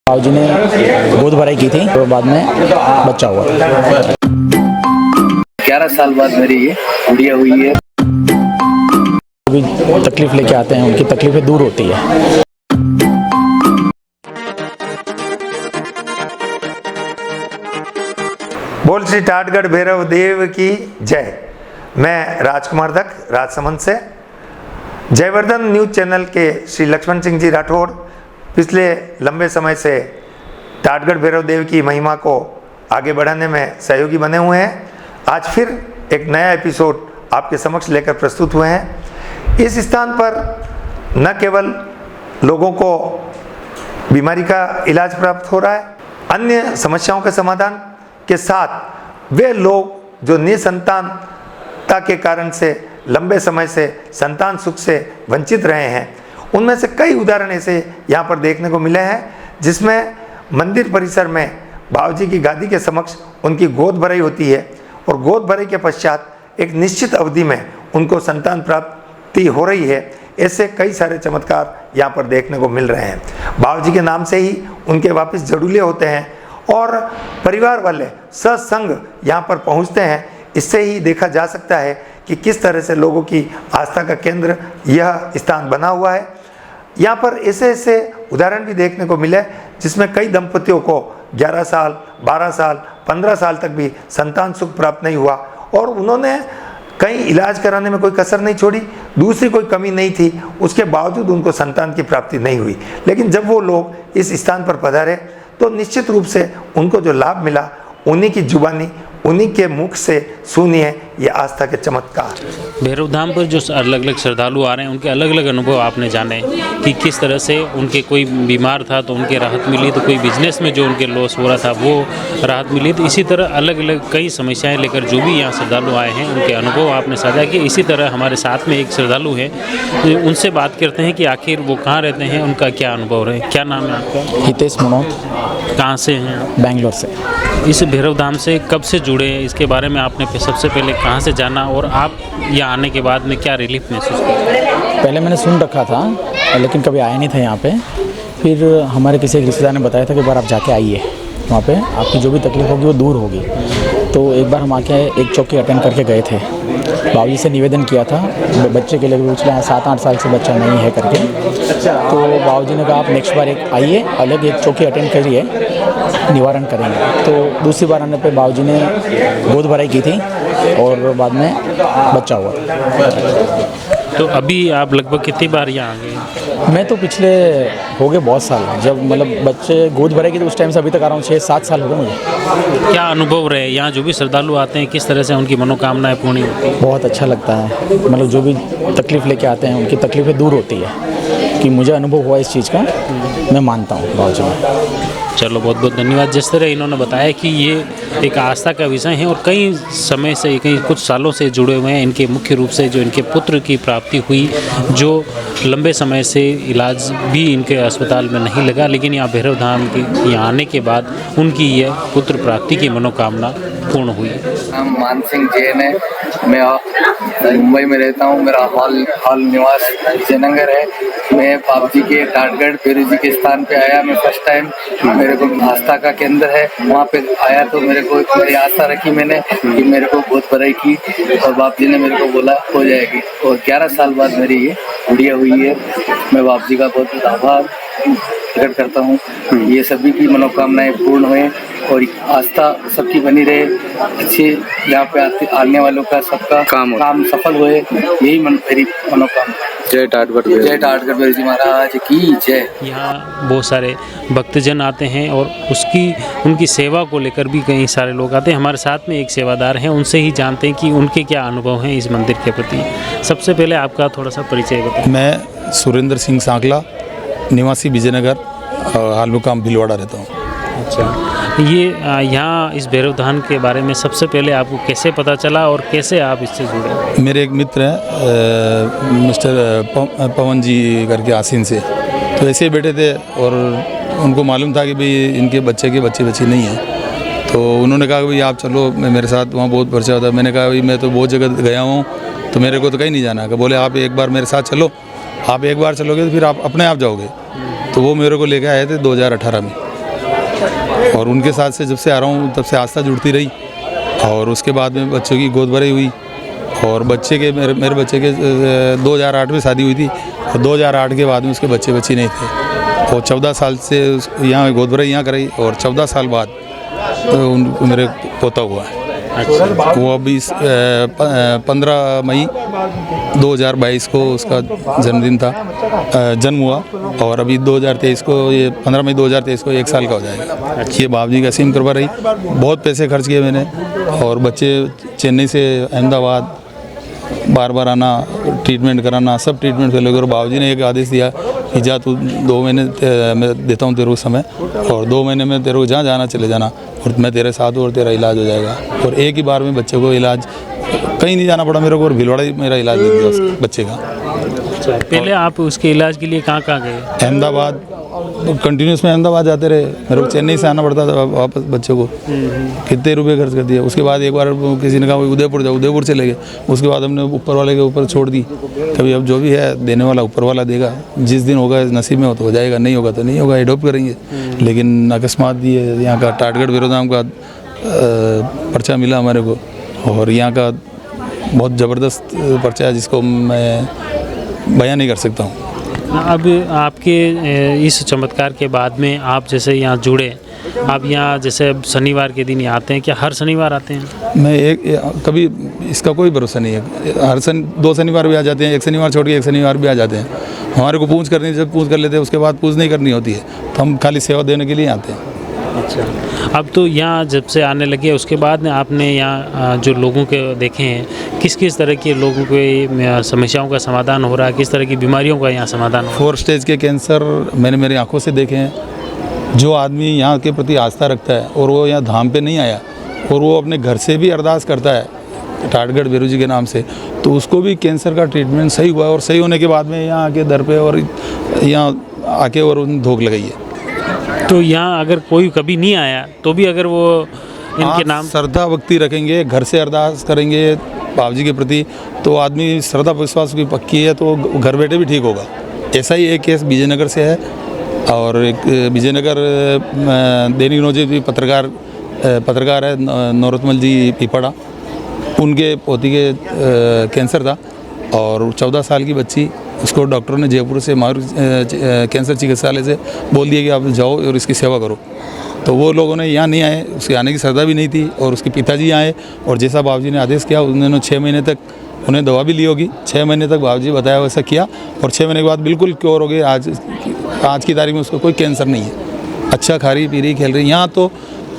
बाबूजी ने गोद भराई की थी तो बाद में बच्चा हुआ था। 11 साल बाद मेरी ये गुड़िया हुई है। अभी तकलीफ लेके आते हैं, उनकी तकलीफें दूर होती है। बोल श्री टाटगढ़ भैरव देव की जय। मैं राजकुमार दत्त राजसमंद से। जयवर्धन न्यूज चैनल के श्री लक्ष्मण सिंह जी राठौड़ पिछले लंबे समय से टाटगढ़ भैरव देव की महिमा को आगे बढ़ाने में सहयोगी बने हुए हैं। आज फिर एक नया एपिसोड आपके समक्ष लेकर प्रस्तुत हुए हैं। इस स्थान पर न केवल लोगों को बीमारी का इलाज प्राप्त हो रहा है, अन्य समस्याओं के समाधान के साथ वे लोग जो निसंतानता के कारण से लंबे समय से संतान सुख से वंचित रहे हैं, उनमें से कई उदाहरण ऐसे यहाँ पर देखने को मिले हैं, जिसमें मंदिर परिसर में बाबूजी की गादी के समक्ष उनकी गोद भराई होती है और गोद भराई के पश्चात एक निश्चित अवधि में उनको संतान प्राप्ति हो रही है। ऐसे कई सारे चमत्कार यहाँ पर देखने को मिल रहे हैं। बाबूजी के नाम से ही उनके वापस जड़ूले होते हैं और परिवार वाले सत्संग यहाँ पर पहुँचते हैं। इससे ही देखा जा सकता है कि किस तरह से लोगों की आस्था का केंद्र यह स्थान बना हुआ है। यहाँ पर ऐसे ऐसे उदाहरण भी देखने को मिले जिसमें कई दंपतियों को 11 साल, 12 साल, 15 साल तक भी संतान सुख प्राप्त नहीं हुआ और उन्होंने कहीं इलाज कराने में कोई कसर नहीं छोड़ी, दूसरी कोई कमी नहीं थी, उसके बावजूद उनको संतान की प्राप्ति नहीं हुई। लेकिन जब वो लोग इस स्थान पर पधारे तो निश्चित रूप से उनको जो लाभ मिला, उन्हीं की जुबानी, उन्हीं के मुख से सुनिए ये आस्था के चमत्कार। भैरव धाम पर जो अलग अलग श्रद्धालु आ रहे हैं, उनके अलग अलग अनुभव आपने जाने कि किस तरह से उनके कोई बीमार था तो उनके राहत मिली, तो कोई बिजनेस में जो उनके लॉस हो रहा था वो राहत मिली। तो इसी तरह अलग अलग कई समस्याएं लेकर जो भी यहाँ श्रद्धालु आए हैं, उनके अनुभव आपने साझा किए। इसी तरह हमारे साथ में एक श्रद्धालु है, उनसे बात करते हैं कि आखिर वो कहाँ रहते हैं, उनका क्या अनुभव रहे। क्या नाम है आपका? हितेश मनोज। कहाँ से हैं? बेंगलोर से। इस भैरव धाम से कब से जुड़े हैं, इसके बारे में आपने सबसे पहले कहाँ से जाना और आप यहाँ आने के बाद में क्या रिलीफ महसूस किया? पहले मैंने सुन रखा था लेकिन कभी आया नहीं था यहाँ पे। फिर हमारे किसी एक रिश्तेदार ने बताया था कि एक बार आप जाके आइए, वहाँ पे आपकी जो भी तकलीफ होगी वो दूर होगी। तो एक बार हम आके एक चौकी अटेंड करके गए थे। बाबूजी से निवेदन किया था बच्चे के लिए, पिछले 7-8 साल से बच्चा नहीं है करके। तो बाबूजी ने कहा आप नेक्स्ट बार एक आइए, अलग एक चौकी अटेंड करिए, निवारण करेंगे। तो दूसरी बार आने पे बाबूजी ने गोद भराई की थी और बाद में बच्चा हुआ था। तो अभी आप लगभग कितनी बार यहाँ आ गए? मैं तो पिछले हो गए बहुत साल, जब मतलब बच्चे गोद भराई की तो उस टाइम से अभी तक आ रहा हूँ, 6-7 साल हो गए मुझे। क्या अनुभव रहे यहाँ जो भी श्रद्धालु आते हैं, किस तरह से उनकी मनोकामनाएं पूर्ण होती हैं? बहुत अच्छा लगता है, मतलब जो भी तकलीफ़ लेके आते हैं उनकी तकलीफ़ें दूर होती है। कि मुझे अनुभव हुआ इस चीज़ का, मैं मानता हूँ बाबूजी में। चलो बहुत बहुत धन्यवाद। जिस तरह इन्होंने बताया कि ये एक आस्था का विषय है और कई समय से, कई कुछ सालों से जुड़े हुए हैं। इनके मुख्य रूप से जो इनके पुत्र की प्राप्ति हुई, जो लंबे समय से इलाज भी इनके अस्पताल में नहीं लगा, लेकिन यहाँ भैरव धाम के यहाँ आने के बाद उनकी यह पुत्र प्राप्ति की मनोकामना पूर्ण हुई। नाम मान सिंह जैन है। मैं मुंबई में रहता हूँ। मेरा हाल निवास विजयनगर है। मैं बाबूजी के टाटगढ़ भैरव जी के स्थान पे आया। मैं फर्स्ट टाइम, मेरे को आस्था का केंद्र है, वहाँ पे आया तो मेरी आस्था रखी मैंने कि मेरे को गोद भराई की और बाबूजी ने मेरे को बोला हो जाएगी। और 11 साल बाद मेरी ये गुड़िया हुई है। मैं बाबूजी का बहुत बहुत आभार प्रकट करता हूँ। ये सभी की मनोकामनाएं पूर्ण हुए और आस्था सबकी बनी रहे। अच्छे यहाँ पे आने वालों का सबका काम सफल हुए, यही मेरी मनोकामना। जय टाटगढ़ भैरव जी महाराज की जय। यहाँ बहुत सारे भक्तजन आते हैं और उनकी सेवा को लेकर भी कई सारे लोग आते हैं। हमारे साथ में एक सेवादार हैं, उनसे ही जानते हैं कि उनके क्या अनुभव हैं इस मंदिर के प्रति। सबसे पहले आपका थोड़ा सा परिचय बताएं। मैं सुरेंद्र सिंह सांकला, निवासी विजयनगर, हाल मुकाम भिलवाड़ा रहता हूँ। अच्छा, ये यहाँ इस भैरव धाम के बारे में सबसे पहले आपको कैसे पता चला और कैसे आप इससे जुड़े? मेरे एक मित्र हैं मिस्टर पवन जी करके आसीन से, तो ऐसे ही बैठे थे और उनको मालूम था कि भाई इनके बच्चे के बच्ची नहीं है। तो उन्होंने कहा कि भाई आप चलो मेरे साथ, वहाँ बहुत परिचय होता है। मैंने कहा भाई मैं तो बहुत जगह गया हूँ, तो मेरे को तो कहीं नहीं जाना। बोले आप एक बार मेरे साथ चलो, आप एक बार चलोगे तो फिर आप अपने आप जाओगे। तो वो मेरे को लेकर आए थे 2018 में। और उनके साथ से जब से आ रहा हूँ तब से आस्था जुड़ती रही। और उसके बाद में बच्चों की गोद भराई हुई और बच्चे के मेरे बच्चे के 2008 में शादी हुई थी और 2008 के बाद में उसके बच्चे नहीं थे। और 14 साल से यहाँ गोद भराई यहाँ कराई और 14 साल बाद मेरे पोता हुआ है। वो अभी 15 मई 2022 को उसका जन्मदिन था, जन्म हुआ और अभी 2023 को ये 15 मई 2023 को 1 साल का हो जाएगा। ये बाप जी की असीम कृपा रही। बहुत पैसे खर्च किए मैंने और बच्चे चेन्नई से अहमदाबाद बार आना, ट्रीटमेंट कराना, सब ट्रीटमेंट फेल हो गए और बाबू जी ने एक आदेश दिया कि जा तू 2 महीने मैं देता हूँ तेरे को समय और 2 महीने में तेरे को जहाँ जाना चले जाना और मैं तेरे साथ हूँ और तेरा इलाज हो जाएगा। और एक ही बार में बच्चे को इलाज कहीं नहीं जाना पड़ा मेरे को और भिलवाड़ा ही मेरा इलाज लग गया उस बच्चे का। पहले आप उसके इलाज के लिए कहाँ गए? अहमदाबाद, कंटिन्यूस में अहमदाबाद जाते रहे। मेरे को चेन्नई से आना पड़ता था वापस बच्चे को, कितने रुपए खर्च कर दिए। उसके बाद एक बार किसी ने कहा उदयपुर जाओ, उदयपुर चले गए। उसके बाद हमने ऊपर वाले के ऊपर छोड़ दी, कभी अब जो भी है देने वाला ऊपर वाला देगा, जिस दिन होगा नसीब में हो तो हो जाएगा, नहीं होगा तो नहीं होगा, एडॉप्ट करेंगे। लेकिन अकस्मात ये यहाँ का टाटगढ़ विरोधाम का पर्चा मिला हमारे को और यहाँ का बहुत ज़बरदस्त पर्चा है जिसको मैं बयान नहीं कर सकता हूँ। अब आपके इस चमत्कार के बाद में आप जैसे यहाँ जुड़े, आप यहाँ जैसे शनिवार के दिन ही आते हैं, क्या हर शनिवार आते हैं? मैं कभी इसका कोई भरोसा नहीं है। हर 2 शनिवार भी आ जाते हैं, 1 शनिवार छोड़ के 1 शनिवार भी आ जाते हैं। हमारे को पूछ करनी, जब पूछ कर लेते हैं उसके बाद पूछ नहीं करनी होती है, तो हम खाली सेवा देने के लिए आते हैं। अच्छा, अब तो यहाँ जब से आने लगे उसके बाद में आपने यहाँ जो लोगों के देखे हैं, किस किस तरह के लोगों के समस्याओं का समाधान हो रहा है, किस तरह की बीमारियों का यहाँ समाधान हो रहा है? 4 स्टेज के कैंसर मैंने मेरी आंखों से देखे हैं। जो आदमी यहाँ के प्रति आस्था रखता है और वो यहाँ धाम पे नहीं आया और वो अपने घर से भी अरदास करता है टाटगढ़ भैरव जी के नाम से, तो उसको भी कैंसर का ट्रीटमेंट सही हुआ और सही होने के बाद में यहाँ आके दर पे और यहाँ आके और उन्हें धोख लगाई है। तो यहाँ अगर कोई कभी नहीं आया तो भी अगर वो इनके नाम श्रद्धा भक्ति रखेंगे, घर से अरदास करेंगे बाबू जी के प्रति, तो आदमी श्रद्धा विश्वास की पक्की है तो घर बैठे भी ठीक होगा। ऐसा ही एक केस विजयनगर से है और एक विजयनगर दैनिक नवजीवन पत्रकार है नौरतमल जी पीपड़ा, उनके पोती के कैंसर था और 14 साल की बच्ची, उसको डॉक्टर ने जयपुर से मायूर कैंसर चिकित्सालय से बोल दिया कि आप जाओ और इसकी सेवा करो। तो वो लोगों ने यहाँ नहीं आए, उसके आने की श्रद्धा भी नहीं थी और उसके पिताजी आए और जैसा बाबूजी ने आदेश किया उन्होंने 6 महीने तक उन्हें दवा भी ली होगी, 6 महीने तक बाबूजी बताया वैसा किया और 6 महीने के बाद बिल्कुल क्योर हो गए। आज की तारीख में उसको कोई कैंसर नहीं है, अच्छा खा रही पी रही खेल रही। यहाँ तो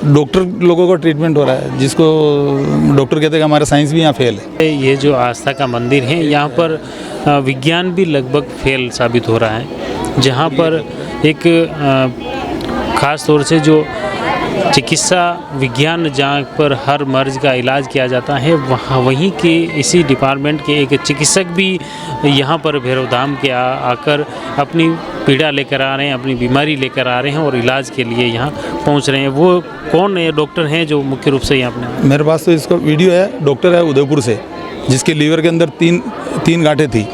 डॉक्टर लोगों का ट्रीटमेंट हो रहा है जिसको डॉक्टर कहते हैं कि हमारा साइंस भी यहाँ फेल है। ये जो आस्था का मंदिर है यहाँ पर विज्ञान भी लगभग फेल साबित हो रहा है, जहाँ पर एक ख़ास तौर से जो चिकित्सा विज्ञान जहाँ पर हर मर्ज का इलाज किया जाता है, वहाँ वहीं के इसी डिपार्टमेंट के एक चिकित्सक भी यहाँ पर भैरव धाम के आकर अपनी पीड़ा लेकर आ रहे हैं, अपनी बीमारी लेकर आ रहे हैं और इलाज के लिए यहाँ पहुँच रहे हैं। वो कौन है डॉक्टर हैं जो मुख्य रूप से यहाँ अपने? मेरे पास तो इसका वीडियो है। डॉक्टर है उदयपुर से जिसके लीवर के अंदर तीन गांठें थी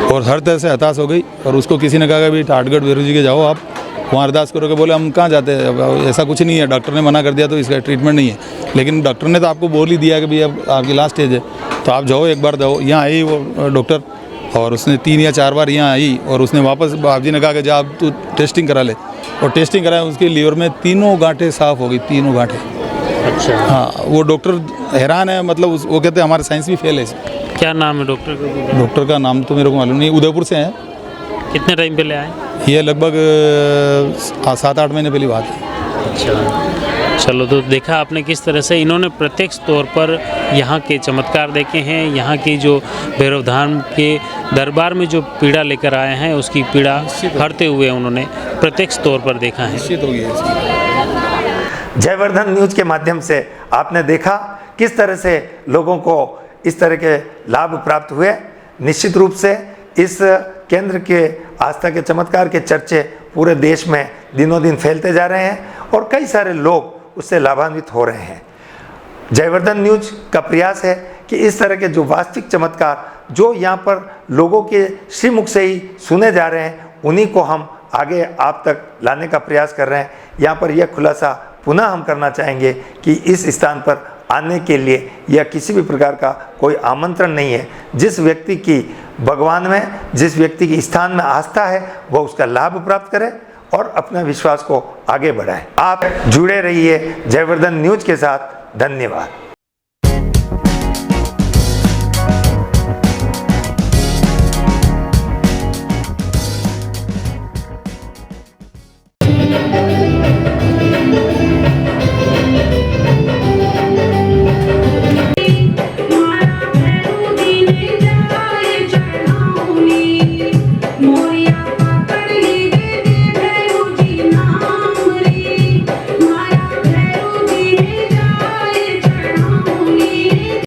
और हर तरह से हताश हो गई और उसको किसी ने कहा कि टाटगढ़ भैरव जी के जाओ आप वहाँ अरदास करोगे। बोले हम कहाँ जाते हैं, ऐसा कुछ नहीं है, डॉक्टर ने मना कर दिया तो इसका ट्रीटमेंट नहीं है। लेकिन डॉक्टर ने तो आपको बोल ही दिया कि भाई अब आपकी लास्ट स्टेज है तो आप जाओ एक बार जाओ। यहाँ आई वो डॉक्टर और उसने 3 या 4 बार यहाँ आई और उसने वापस बाबू जी ने कहा कि जा आप तू टेस्टिंग करा ले और टेस्टिंग कराया, उसके लीवर में 3 गांठें साफ़ हो गई, 3 गांठें। अच्छा, हाँ, वो डॉक्टर हैरान है, मतलब वो कहते हैं हमारा साइंस भी फेल है। क्या नाम है डॉक्टर का? डॉक्टर का नाम तो मेरे को मालूम नहीं, उदयपुर से हैं। कितने टाइम पहले आए? ये लगभग 7-8 महीने पहली बात है। अच्छा, चलो, तो देखा आपने किस तरह से इन्होंने प्रत्यक्ष तौर पर यहाँ के चमत्कार देखे हैं, यहाँ की जो भैरव धाम के दरबार में जो पीड़ा लेकर आए हैं उसकी पीड़ा हरते हुए उन्होंने प्रत्यक्ष तौर पर देखा है। जयवर्धन न्यूज के माध्यम से आपने देखा किस तरह से लोगों को इस तरह के लाभ प्राप्त हुए। निश्चित रूप से इस केंद्र के आस्था के चमत्कार के चर्चे पूरे देश में दिनों दिन फैलते जा रहे हैं और कई सारे लोग उससे लाभान्वित हो रहे हैं। जयवर्धन न्यूज का प्रयास है कि इस तरह के जो वास्तविक चमत्कार जो यहाँ पर लोगों के श्रीमुख से ही सुने जा रहे हैं, उन्हीं को हम आगे आप तक लाने का प्रयास कर रहे हैं। यहाँ पर यह खुलासा पुनः हम करना चाहेंगे कि इस स्थान पर आने के लिए या किसी भी प्रकार का कोई आमंत्रण नहीं है। जिस व्यक्ति की भगवान में, जिस व्यक्ति की स्थान में आस्था है, वह उसका लाभ प्राप्त करे और अपने विश्वास को आगे बढ़ाए। आप जुड़े रहिए जयवर्धन न्यूज के साथ। धन्यवाद।